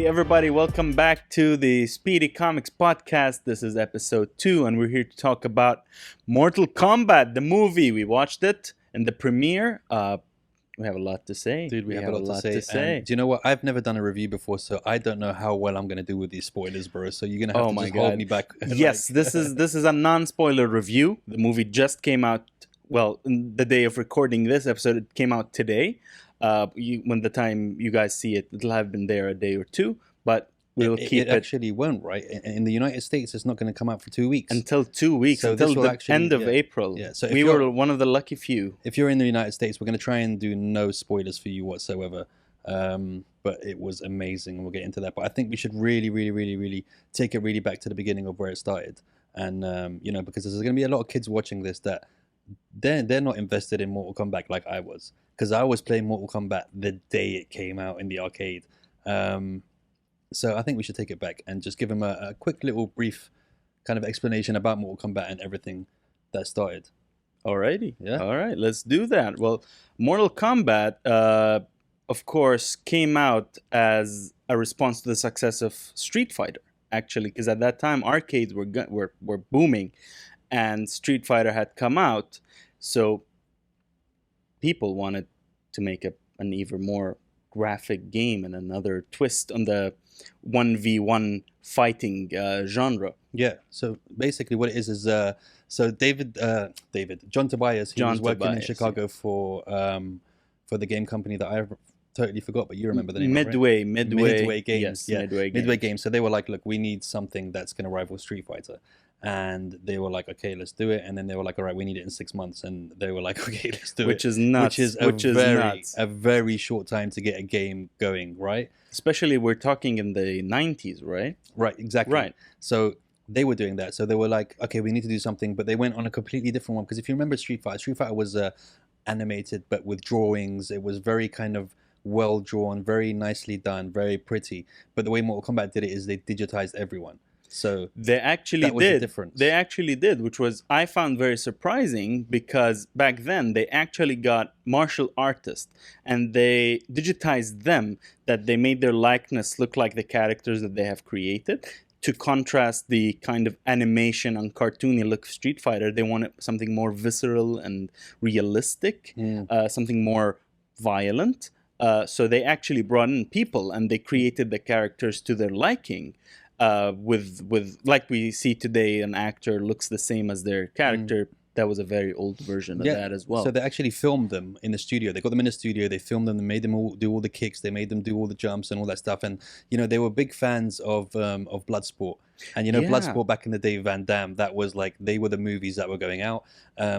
Hey everybody, welcome back to the Speedy Comics podcast. This is episode 2 and we're here to talk about Mortal Kombat, the movie. We watched it in the premiere. We have a lot to say. Dude, we have a lot to say. And do you know what? I've never done a review before, so I don't know how well I'm going to do with these spoilers, bro. So you're going to have to just hold me back. Yes, this is a non-spoiler review. The movie just came out, well, the day of recording this episode, it came out today. When the time you guys see it, it'll have been there a day or two, but we'll keep it. It actually won't, right? In the United States, it's not going to come out for 2 weeks. Until 2 weeks, so until the end of April. Yeah, so we were one of the lucky few. If you're in the United States, we're going to try and do no spoilers for you whatsoever. But it was amazing, and we'll get into that. But I think we should really take it really back to the beginning of where it started. And, because there's going to be a lot of kids watching this that they're not invested in Mortal Kombat like I was. Because I was playing Mortal Kombat the day it came out in the arcade. So I think we should take it back and just give them a quick little brief kind of explanation about Mortal Kombat and everything that started. Alrighty. Yeah. All right, let's do that. Well, Mortal Kombat, of course, came out as a response to the success of Street Fighter, actually, because at that time arcades were booming and Street Fighter had come out. So people wanted to make an even more graphic game and another twist on the 1v1 fighting genre. Yeah, so basically what it is so John Tobias, he was working in Chicago for the game company that I totally forgot, but you remember the name. Midway Games. Yes, yeah. Midway Games. So they were like, look, we need something that's going to rival Street Fighter. And they were like, okay, let's do it. And then they were like, all right, we need it in 6 months. And they were like, okay, let's do it. Which is nuts. Which is a very short time to get a game going, right? Especially we're talking in the 90s, right? Right, exactly. Right. So they were doing that. So they were like, okay, we need to do something. But they went on a completely different one. Because if you remember Street Fighter was animated, but with drawings. It was very kind of well drawn, very nicely done, very pretty. But the way Mortal Kombat did it is they digitized everyone. So they actually did, which was I found very surprising because back then they actually got martial artists and they digitized them, that they made their likeness look like the characters that they have created. To contrast the kind of animation and cartoony look of Street Fighter, they wanted something more visceral and realistic, something more violent. So they actually brought in people and they created the characters to their liking. With like we see today, an actor looks the same as their character. That was a very old version of that as well. So they actually filmed them in the studio. They got them in the studio. They filmed them. They made them all do all the kicks. They made them do all the jumps and all that stuff. And they were big fans of Bloodsport. And Bloodsport back in the day, Van Damme. That was like they were the movies that were going out.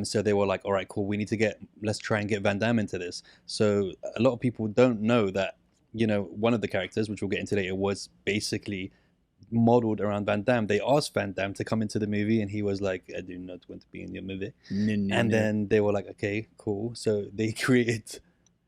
So they were like, all right, cool. Let's try and get Van Damme into this. So a lot of people don't know that one of the characters, which we'll get into later, was basically modeled around Van Damme. They asked Van Damme to come into the movie and he was like, I do not want to be in your movie. Then they were like, okay, cool. So they created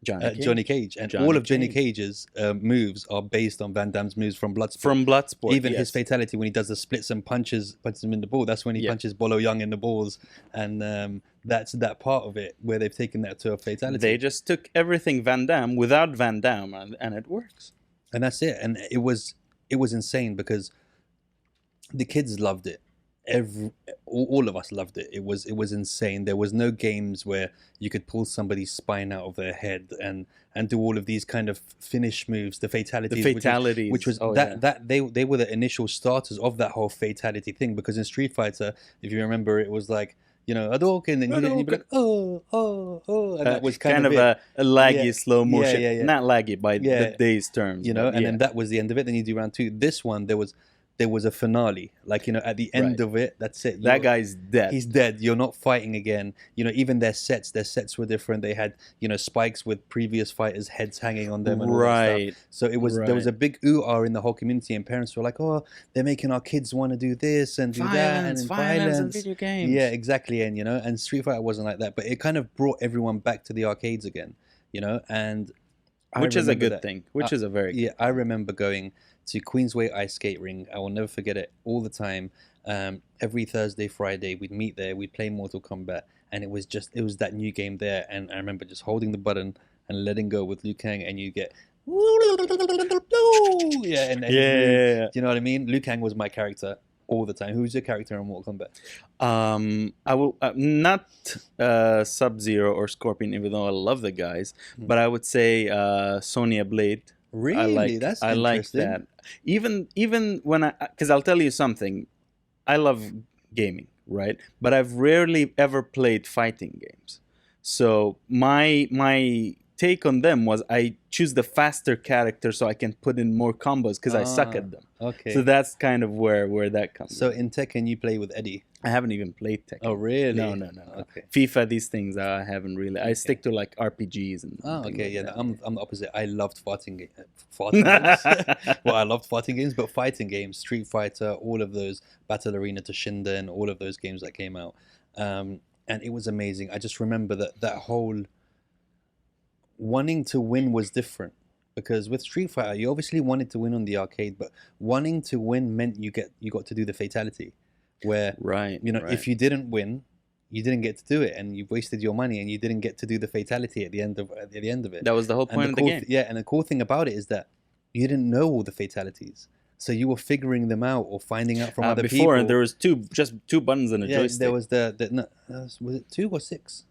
Johnny Cage. And all of Johnny Cage's moves are based on Van Damme's moves from Bloodsport. Even his fatality when he does the splits and punches him in the ball. That's when he punches Bolo Young in the balls. And that's that part of it where they've taken that to a fatality. They just took everything Van Damme without Van Damme and it works. And that's it. And it was insane because the kids loved it. All of us loved it. It was insane. There was no games where you could pull somebody's spine out of their head and do all of these kind of finish moves, the fatalities. Which was they were the initial starters of that whole fatality thing. Because in Street Fighter, if you remember, it was like Hadouken, and you'd be like, oh, and that was kind of a laggy slow motion, not laggy by the day's terms, and then that was the end of it. Then you do round 2. This one, there was a finale, like at the end of it. That's it. That guy's dead. He's dead. You're not fighting again. Even their sets were different. They had spikes with previous fighters' heads hanging on them, and all that stuff. So it was there was a big ooh-ah in the whole community, and parents were like, oh, they're making our kids want to do this and do that, and violence and video games. Yeah, exactly. And and Street Fighter wasn't like that, but it kind of brought everyone back to the arcades again. And which is a good thing. Which is a very good thing. I remember going to Queensway Ice Skate Ring. I will never forget it all the time. Every Thursday, Friday, we'd meet there, we'd play Mortal Kombat, and it was that new game there. And I remember just holding the button and letting go with Liu Kang, and you get Yeah, and Yeah, his move. yeah, yeah. Do you know what I mean? Liu Kang was my character all the time. Who's your character in Mortal Kombat? I will not Sub-Zero or Scorpion, even though I love the guys, Hmm. but I would say Sonya Blade. Really? That's I like interesting. that. Even when because I'll tell you something, I love gaming, right? But I've rarely ever played fighting games. So my take on them was I choose the faster character so I can put in more combos because I suck Ah, at them. So okay. that's kind of where that comes So in. in Tekken, you play with Eddie. I haven't even played Tekken. Oh, really? No. Okay. FIFA, these things I haven't really. I stick to like RPGs and Oh, things okay. like Yeah, that. I'm the opposite. I loved fighting games. Well, I loved fighting games, but fighting games, Street Fighter, all of those, Battle Arena to Shinden, all of those games that came out, and it was amazing. I just remember that whole wanting to win was different because with Street Fighter, you obviously wanted to win on the arcade, but wanting to win meant you got to do the fatality, where Right. if you didn't win, you didn't get to do it, and you wasted your money, and you didn't get to do the fatality at the end of it. That was the whole And point of the game. and the cool thing about it is that you didn't know all the fatalities, so you were figuring them out or finding out from other Before people. there was just two buttons and a joystick. There was no, was it 2 or 6?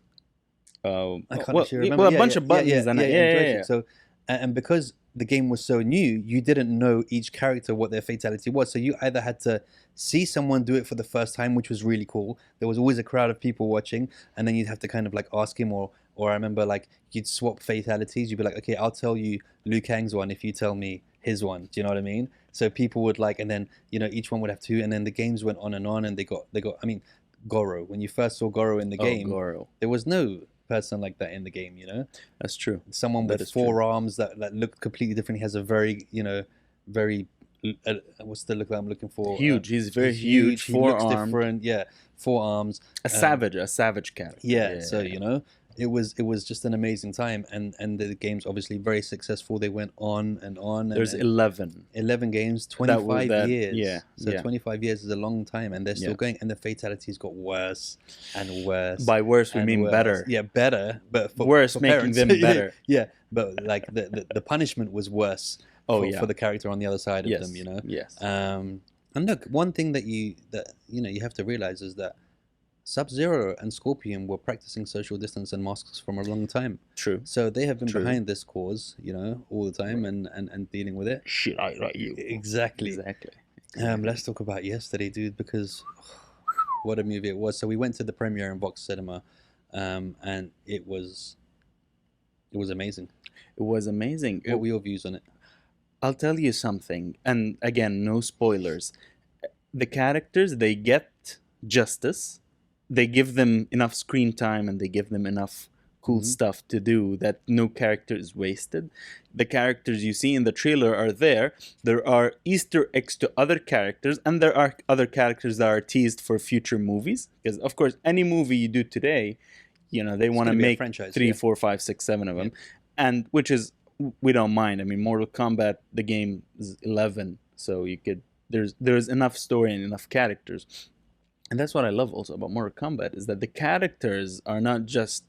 I can't well, actually remember. well, a bunch of buttons and joystick. So, and because the game was so new, you didn't know each character what their fatality was. So you either had to see someone do it for the first time, which was really cool. There was always a crowd of people watching, and then you'd have to kind of like ask him, or I remember like you'd swap fatalities. You'd be like, okay, I'll tell you Liu Kang's one if you tell me his one. Do you know what I mean? So people would like, and then each one would have 2, and then the games went on, and they got. I mean, Goro. When you first saw Goro in the game, Goro. there was no person like that in the game. That's true. Someone with 4 arms that looked completely different. He has a very very what's the look that I'm looking for? Huge. He's very huge. He 4 looks arms. different. Yeah, 4 arms. A savage character. Yeah. So it was just an amazing time, and the game's obviously very successful. They went on and on. There's 11 games, 25 years. Yeah. So 25 years is a long time, and they're still going. And the fatalities got worse and worse. By worse, we mean better. Yeah, better, but worse, making them better. Yeah, but like the punishment was worse. For the character on the other side of them. Yes. And look, one thing that you have to realize is that Sub-Zero and Scorpion were practicing social distance and masks from a long time. True. So they have been behind this cause, all the time and dealing with it. Shit, I like you. Exactly. Let's talk about yesterday, dude, because what a movie it was. So we went to the premiere in Vox Cinema, and it was amazing. It was amazing. What were your views on it? I'll tell you something, and again, no spoilers. The characters, they get justice. They give them enough screen time, and they give them enough cool stuff to do that no character is wasted. The characters you see in the trailer are there. There are Easter eggs to other characters, and there are other characters that are teased for future movies. Because, of course, any movie you do today, they want to make 3, 4, 5, 6, 7 of them. And which is, we don't mind. I mean, Mortal Kombat, the game is 11, so you could there's enough story and enough characters. And that's what I love also about Mortal Kombat, is that the characters are not just,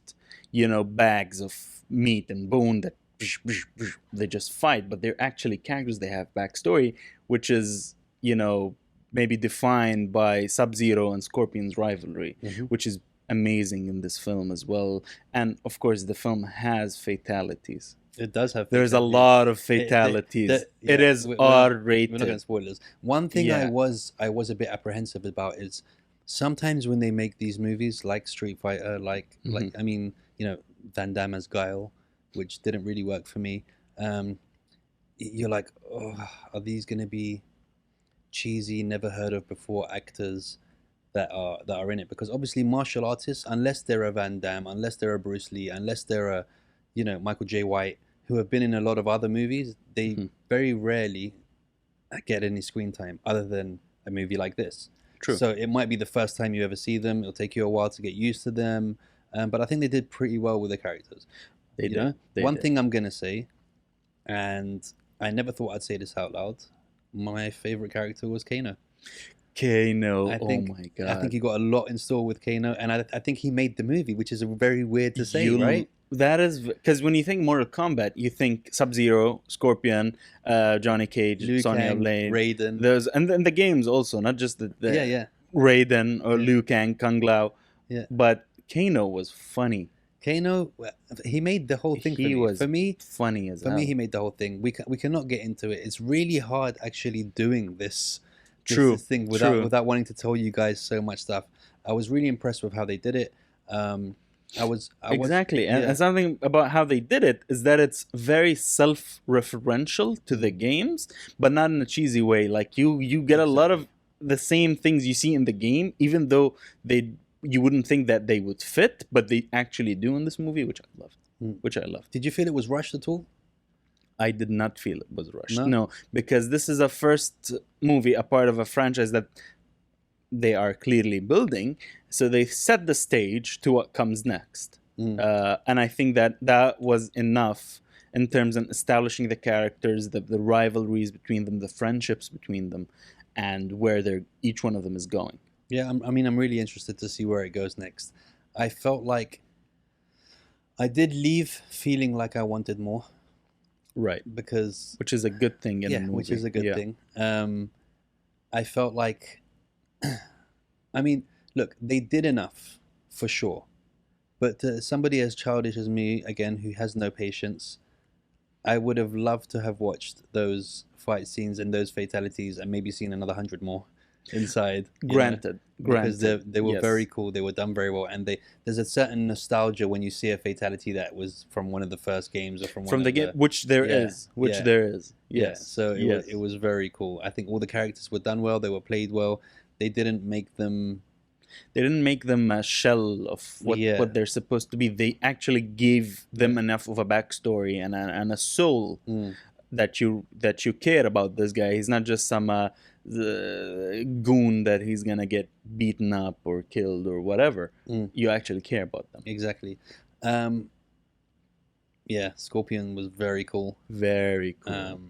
bags of meat and bone that they just fight, but they're actually characters. They have backstory, which is, maybe defined by Sub-Zero and Scorpion's rivalry, which is amazing in this film as well. And of course, the film has fatalities. It does have. There's a lot of fatalities. It is R-rated. We're not going to spoilers. One thing I was a bit apprehensive about is sometimes when they make these movies like Street Fighter, like I mean, Van Damme as Guile, which didn't really work for me. You're like, oh, are these going to be cheesy, never heard of before actors that are in it? Because obviously martial artists, unless they're a Van Damme, unless they're a Bruce Lee, unless they're a Michael J. White, who have been in a lot of other movies, they very rarely get any screen time other than a movie like this. True. So it might be the first time you ever see them. It'll take you a while to get used to them. But I think they did pretty well with the characters. They did. One thing I'm going to say, and I never thought I'd say this out loud, my favorite character was Kano. Kano, I oh think my god. I think he got a lot in store with Kano, and I think he made the movie, which is very weird to say, right? That is because when you think Mortal Kombat, you think Sub-Zero, Scorpion, Johnny Cage, Liu Sonya Kang, Blade. Raiden. There's and then the games also, not just the Yeah. Raiden or Liu Kang, Kung Lao. Yeah. But Kano was funny. Kano, he made the whole thing for He me. was For me, funny as for hell. me, he made the whole thing. We cannot get into it. It's really hard actually doing this thing without wanting to tell you guys so much stuff. I was really impressed with how they did it. Exactly, and something about how they did it is that it's very self-referential to the games, but not in a cheesy way. Like you get a lot of the same things you see in the game, even though you wouldn't think that they would fit, but they actually do in this movie, which I loved. Which I loved. Did you feel it was rushed at all? I did not feel it was rushed. No, because this is a first movie, a part of a franchise that they are clearly building. So they set the stage to what comes next. And I think that was enough in terms of establishing the characters, the rivalries between them, the friendships between them, and where each one of them is going. Yeah, I'm really interested to see where it goes next. I felt like I did leave feeling like I wanted more. Right. Which is a good thing in a movie. Which is a good thing. I felt like, I mean, look, they did enough, for sure. But somebody as childish as me, again, who has no patience, I would have loved to have watched those fight scenes and those fatalities and maybe seen another 100 more inside. Granted. Because they were very cool. They were done very well. And there's a certain nostalgia when you see a fatality that was from one of the first games or from the game, which there is. Yes. Yeah, so it was very cool. I think all the characters were done well. They were played well. They didn't make them a shell of what they're supposed to be. They actually gave them enough of a backstory and a soul that you care about this guy. He's not just some goon that he's gonna get beaten up or killed or whatever. You actually care about them. Exactly. Scorpion was very cool. Very cool.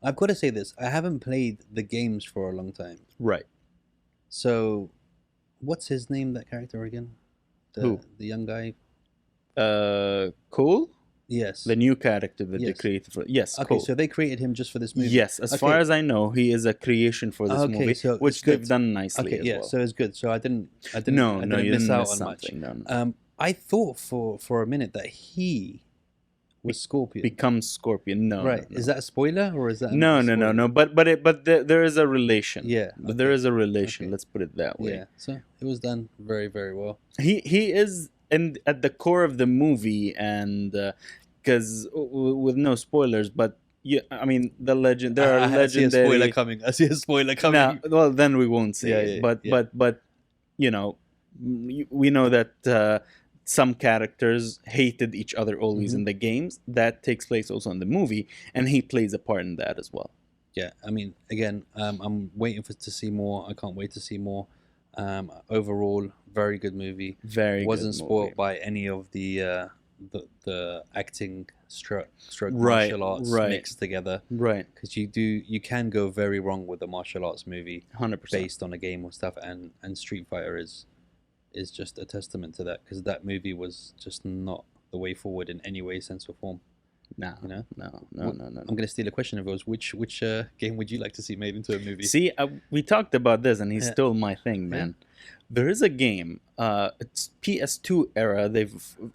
I've got to say this. I haven't played the games for a long time. Right. So, what's his name, that character again? Who? The young guy? Cole? Yes. The new character that they created for Okay, Cole. So they created him just for this movie. Yes, as far as I know, he is a creation for this movie, so which they've done nicely as well. So it's good. So I didn't you miss out miss on something. much. No. I thought for a minute that he was Scorpion. Becomes Scorpion. No. Right. No. Is that a spoiler or is that No. But there is a relation. Yeah. But there is a relation. Let's put it that way. Yeah. So it was done very, very well. He is at the core of the movie, and because with no spoilers, but I mean the legend. There are legendary. I see a spoiler coming. Now, well, then we won't say it. But we know that. Some characters hated each other always in the games. That takes place also in the movie, and he plays a part in that as well. Yeah, I mean, again, I'm waiting to see more. I can't wait to see more. Overall, very good movie. Wasn't spoiled by any of the acting stroke martial arts mixed together. Right. Because you can go very wrong with a martial arts movie 100% based on a game or stuff, and Street Fighter is just a testament to that, because that movie was just not the way forward in any way, sense, or form. No. I'm going to steal a question of yours. Which game would you like to see made into a movie? See, we talked about this, and he stole my thing, man. Yeah. There is a game. It's PS2 era. They've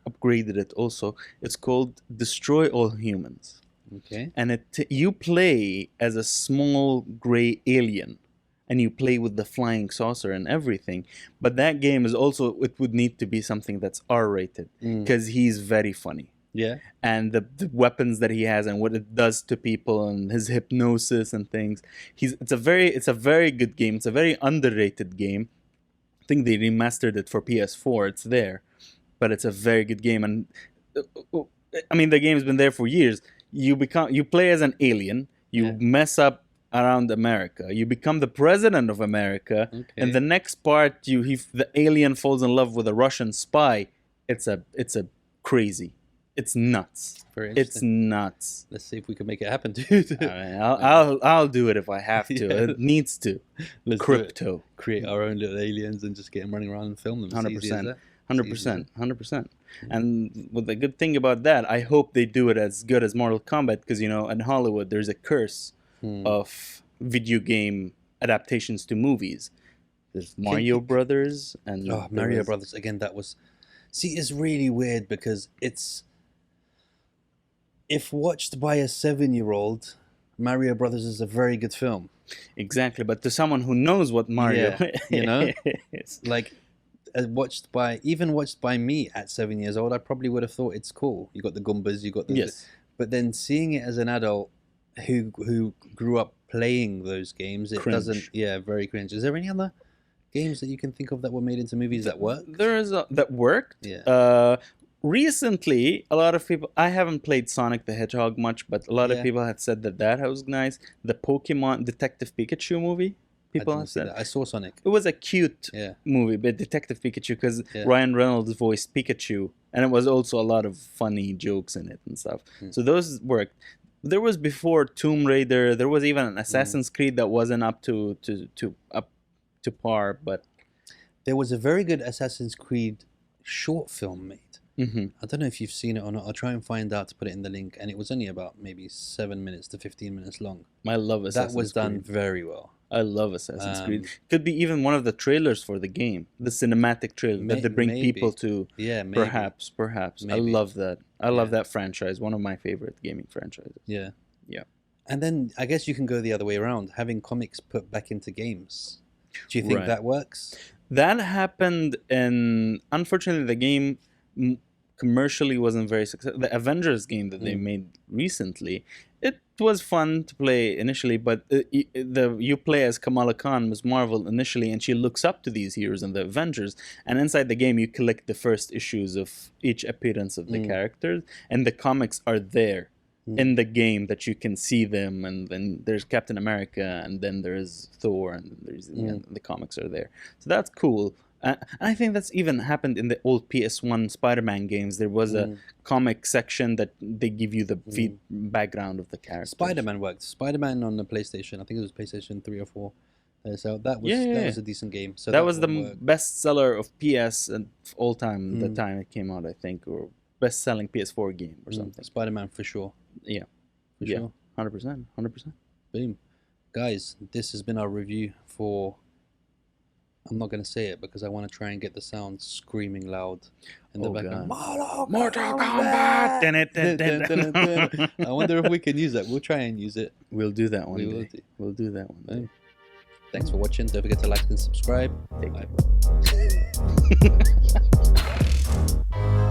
upgraded it also. It's called Destroy All Humans. Okay. And you play as a small gray alien. And you play with the flying saucer and everything. But that game is also, it would need to be something that's R-rated. Because he's very funny. Yeah. And the weapons that he has and what it does to people and his hypnosis and things. It's a very good game. It's a very underrated game. I think they remastered it for PS4. It's there. But it's a very good game. And I mean, the game's been there for years. You play as an alien. You mess up around America. You become the president of America, and the next part, the alien falls in love with a Russian spy. It's a crazy. it's nuts. Very It's interesting. nuts. Let's see if we can make it happen, dude. I mean, I'll do it if I have to. Yeah. It needs to. Let's do it. Crypto. Create our own little aliens and just get them running around and film them. 100%. 100%. 100%. And with the good thing about that, I hope they do it as good as Mortal Kombat, because, you know, in Hollywood, there's a curse of video game adaptations to movies. There's Mario Brothers and Mario Brothers again. That was, see, it's really weird because if watched by a 7-year-old, Mario Brothers is a very good film. Exactly, but to someone who knows what Mario you know, is, like watched by me at 7 years old, I probably would have thought it's cool. You got the Goombas, you got the yes. But then seeing it as an adult who grew up playing those games, it Cringe. doesn't. Yeah, very cringe. Is there any other games that you can think of that were made into movies that work? There is that worked. Yeah. Recently, a lot of people. I haven't played Sonic the Hedgehog much, but a lot of people have said that was nice. The Pokemon Detective Pikachu movie. People have said I saw Sonic. It was a cute movie, but Detective Pikachu, because Ryan Reynolds voiced Pikachu, and it was also a lot of funny jokes in it and stuff. So those worked. There was before Tomb Raider. There was even an Assassin's Creed that wasn't up to par, but there was a very good Assassin's Creed short film made. Mm-hmm. I don't know if you've seen it or not. I'll try and find out to put it in the link. And it was only about maybe 7 minutes to 15 minutes long. I love Assassin's Creed. That was done very well. I love Assassin's Creed. Could be even one of the trailers for the game, the cinematic trailer that they bring people to. Yeah, maybe. Perhaps. Maybe. I love that. I love that franchise. One of my favorite gaming franchises. Yeah. Yeah. And then I guess you can go the other way around, having comics put back into games. Do you think that works? That happened in. Unfortunately, the game commercially wasn't very successful. The Avengers game that they made recently, it was fun to play initially, but you play as Kamala Khan, Ms. Marvel, initially, and she looks up to these heroes and the Avengers. And inside the game, you collect the first issues of each appearance of the characters, and the comics are there in the game that you can see them. And then there's Captain America, and then there's Thor, and there's the comics are there. So that's cool. And I think that's even happened in the old PS1 Spider-Man games. There was a comic section that they give you the background of the character. Spider-Man worked. Spider-Man on the PlayStation. I think it was PlayStation 3 or 4. So that was a decent game. So that was the best seller of PS of all time. The time it came out, I think, or best selling PS4 game or something. Spider-Man for sure. Yeah, for sure. 100%. Boom, guys. This has been our review for. I'm not going to say it because I want to try and get the sound screaming loud in the background. Mortal Kombat! I wonder if we can use that. We'll try and use it. We'll do that one day. We'll do that one day. Thanks for watching. Don't forget to like and subscribe. Bye.